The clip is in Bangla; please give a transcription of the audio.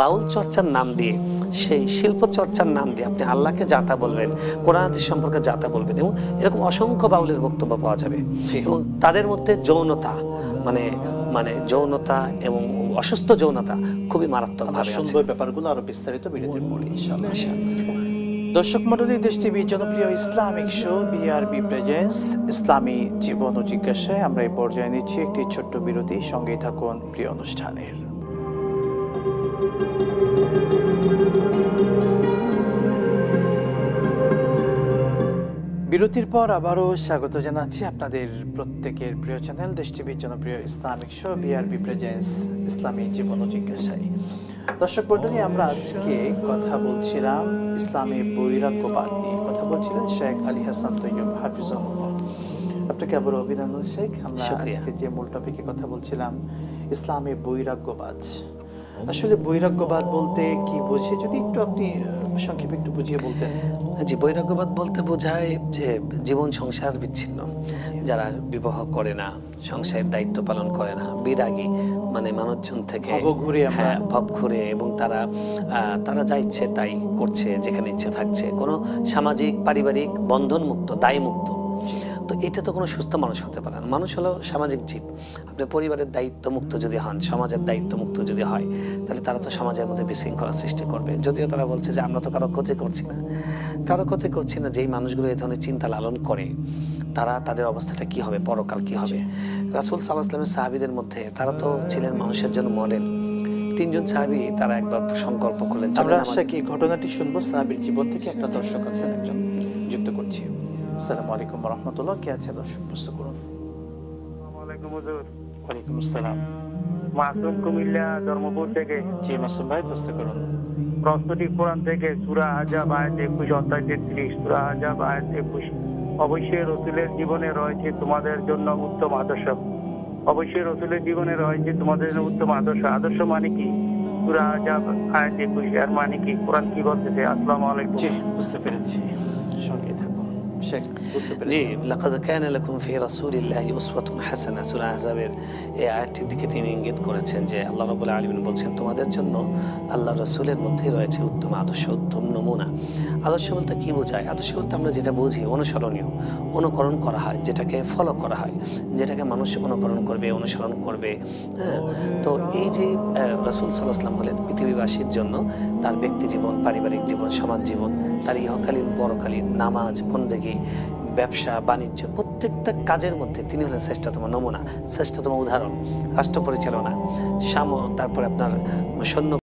বাউল চর্চার নাম দিয়ে, সেই শিল্প চর্চার নাম দিয়ে আপনি আল্লাহকে যাতা বলবেন, কোরআন হাদিস সম্পর্কে যাতা বলবেন, এবং এরকম অসংখ্য বাউলের বক্তব্য পাওয়া যাবে। এবং তাদের মধ্যে যৌনতা মানে মানে যৌনতা এবং অসুস্থ যৌনতা খুবই মারাত্মকভাবে আছে। ব্যাপারগুলো আরো বিস্তারিত বিরতির পরে ইনশাআল্লাহ। দর্শক মণ্ডলী, দেশ টিভির জনপ্রিয় ইসলামিক শো বিআরবি প্রেজেন্স ইসলামী জীবন ও জিজ্ঞাসায় আমরা এই পর্যায়ে নিচ্ছি একটি ছোট্ট বিরতি। সঙ্গেই থাকুন প্রিয় অনুষ্ঠানের। বিরতির পর আবারও স্বাগত জানাচ্ছি আপনাদের প্রত্যেকের প্রিয় চ্যানেল দেশ টিভির জনপ্রিয় ইসলামিক শো বিআরবি প্রেজেন্স ইসলামী জীবন ও জিজ্ঞাসায়। দর্শক মণ্ডলী, আমরা আজকে কথা বলছিলাম ইসলামী বৈরাগ্যবাদ নিয়ে। কথা বলছিলেন শেখ আলী হাসান তৈয়ব হাফিজাহুল্লাহ। আপনাকে আবার অভিনন্দন শেখ। আমরা আজকে যে মূল টপিকে কথা বলছিলাম ইসলামী বৈরাগ্যবাদ। আসলে বৈরাগ্যবাদ বলতে কি বোঝে, যদি একটু আপনি সংক্ষেপে একটু বুঝিয়ে বলতেন। জি, বৈরাগ্যবাদ বলতে বোঝায় যে জীবন সংসার বিচ্ছিন্ন, যারা বিবাহ করে না, সংসারের দায়িত্ব পালন করে না, বিরাগী মানে মানুষজন থেকে ভব ঘুরে, এবং তারা যা ইচ্ছে তাই করছে, যেখানে ইচ্ছে থাকছে, কোনো সামাজিক পারিবারিক বন্ধন মুক্ত, দায় মুক্ত। তো এটা তো কোনো সুস্থ মানুষ হতে পারে না। মানুষ হলো সামাজিক জীব। আপনি পরিবারের দায়িত্ব মুক্ত যদি হন, সমাজের দায়িত্ব মুক্ত যদি হয়, তাহলে তারা তো সমাজের মধ্যে বিশৃঙ্খলা সৃষ্টি করবে। যদিও তারা বলছে যে আমরা তো কারো ক্ষতি করছি না, যেই মানুষগুলো এই ধরনের চিন্তা লালন করে তাদের অবস্থাটা কি হবে, পরকাল কি হবে। রাসূল সাল্লাল্লাহু আলাইহি ওয়াসাল্লামের সাহাবীদের মধ্যে তারা তো ছিলেন মানুষের জন্য মডেল। 3 জন সাহাবী তারা একবার সংকল্প করলেন। আমরা এই ঘটনাটি শুনবো সাহাবীর জীবন থেকে। একটা দর্শক আছেন, একজন যুক্ত করছি। আসসালামু আলাইকুম ওয়া রাহমাতুল্লাহ। কে আছে দর্শক? প্রশ্ন করুন। আসসালামু আলাইকুম হুজুর। ওয়ালাইকুম আসসালাম। মাসুম কুমিল্লা ধর্মপুর থেকে। জি মাসুম ভাই, প্রশ্ন করুন। প্রস্তুতি কোরআন থেকে সূরা আহজাব আয়াত 21 অধ্যায় 33। সূরা আহজাব আয়াত 21। অবশ্যই রাসূলের জীবনে রয়েছে তোমাদের জন্য উত্তম আদর্শ। অবশ্যই রাসূলের জীবনে রয়েছে তোমাদের জন্য উত্তম আদর্শ। আদর্শ মানে কি? সূরা আহজাব আয়াত 21 এর মানে কি? কোরআন কি বলতেছে? আসসালামু আলাইকুম। জি, বুঝতে পেরেছি। সঙ্গে থাকুন শেখ। বুঝতে পেরেছি। জি, লাকাদ কানা লাকুম ফি রাসূলিল্লাহি উসওয়াতুন হাসানাহ। সূরা আহজাবের এই আয়াতটির দিকে তিনি ইঙ্গিত করেছেন যে আল্লাহ রাব্বুল আলামিন বলছেন তোমাদের জন্য আল্লাহর রাসূলের মধ্যেই রয়েছে উত্তম আদর্শ, উত্তম নমুনা। আদর্শ বলতে কি বোঝায়? আদর্শ বলতে আমরা যেটা বুঝি অনুসরণীয়, অনুকরণ করা হয়, যেটাকে ফলো করা হয়, যেটাকে মানুষ অনুকরণ করবে, অনুসরণ করবে। হ্যাঁ, তো এই যে রাসূল সাল্লাল্লাহু আলাইহি ওয়াসাল্লাম হলেন পৃথিবীবাসীর জন্য তার ব্যক্তি জীবন, পারিবারিক জীবন, সমাজ জীবন, তার ইহকালীন পরকালীন নামাজ, বন্দেগী, ব্যবসা বাণিজ্য, প্রত্যেকটা কাজের মধ্যে তিনি হলেন শ্রেষ্ঠতম নমুনা, শ্রেষ্ঠতম উদাহরণ। রাষ্ট্র পরিচালনা, তারপরে আপনার সৈন্য